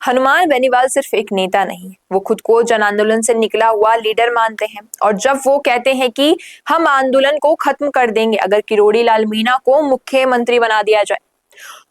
हनुमान बेनीवाल सिर्फ एक नेता नहीं, वो खुद को जन आंदोलन से निकला हुआ लीडर मानते हैं। और जब वो कहते हैं कि हम आंदोलन को खत्म कर देंगे अगर किरोड़ी लाल मीणा को मुख्यमंत्री बना दिया जाए,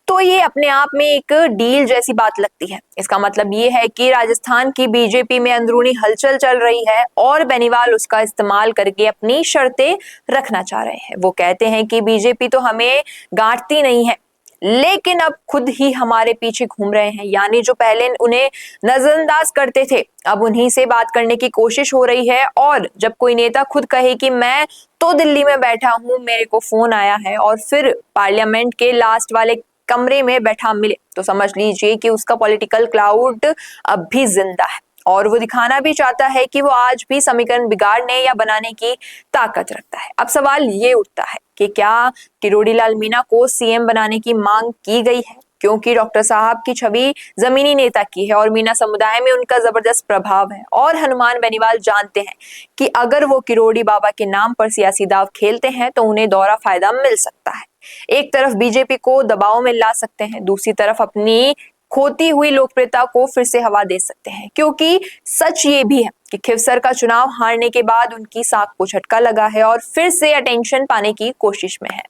तो ये अपने आप में एक डील जैसी बात लगती है। इसका मतलब ये है कि राजस्थान की बीजेपी में अंदरूनी हलचल चल रही है और बेनीवाल उसका इस्तेमाल करके अपनी शर्तें रखना चाह रहे हैं। वो कहते हैं कि बीजेपी तो हमें गांठती नहीं है, लेकिन अब खुद ही हमारे पीछे घूम रहे हैं। यानी जो पहले उन्हें नजरअंदाज करते थे, अब उन्हीं से बात करने की कोशिश हो रही है। और जब कोई नेता खुद कहे कि मैं तो दिल्ली में बैठा हूं, मेरे को फोन आया है, और फिर पार्लियामेंट के लास्ट वाले कमरे में बैठा मिले, तो समझ लीजिए कि उसका पॉलिटिकल क्लाउड अब भी जिंदा है और वो दिखाना भी चाहता है कि वो आज भी समीकरण बिगाड़ने या बनाने की ताकत रखता है। अब सवाल ये उठता है कि क्या किरोड़ी लाल मीणा को सीएम बनाने की मांग की गई है, क्योंकि डॉक्टर साहब की छवि जमीनी नेता की है और मीणा समुदाय में उनका जबरदस्त प्रभाव है। और हनुमान बेनीवाल जानते हैं कि अगर वो किरोड़ी बाबा के नाम पर सियासी दाव खेलते हैं तो उन्हें दोहरा फायदा मिल सकता है। एक तरफ बीजेपी को दबाव में ला सकते हैं, दूसरी तरफ अपनी खोती हुई लोकप्रियता को फिर से हवा दे सकते हैं। क्योंकि सच ये भी है कि खिवसर का चुनाव हारने के बाद उनकी साख को झटका लगा है और फिर से अटेंशन पाने की कोशिश में है।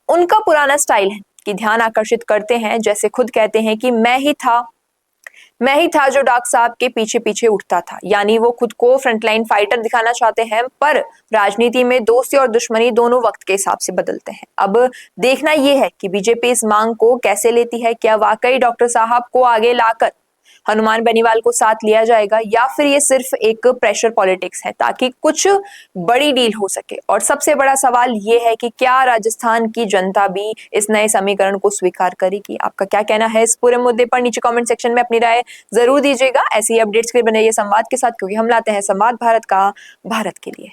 उनका पुराना स्टाइल है कि ध्यान आकर्षित करते हैं, जैसे खुद कहते हैं कि मैं ही था जो डॉक्टर साहब के पीछे पीछे उठता था। यानी वो खुद को फ्रंटलाइन फाइटर दिखाना चाहते हैं, पर राजनीति में दोस्ती और दुश्मनी दोनों वक्त के हिसाब से बदलते हैं। अब देखना यह है कि बीजेपी इस मांग को कैसे लेती है। क्या वाकई डॉक्टर साहब को आगे लाकर हनुमान बेनीवाल को साथ लिया जाएगा, या फिर ये सिर्फ एक प्रेशर पॉलिटिक्स है ताकि कुछ बड़ी डील हो सके। और सबसे बड़ा सवाल ये है कि क्या राजस्थान की जनता भी इस नए समीकरण को स्वीकार करेगी। आपका क्या कहना है इस पूरे मुद्दे पर? नीचे कमेंट सेक्शन में अपनी राय जरूर दीजिएगा। ऐसी अपडेट्स के लिए बनाइए संवाद के साथ, क्योंकि हम लाते हैं संवाद भारत का भारत के लिए।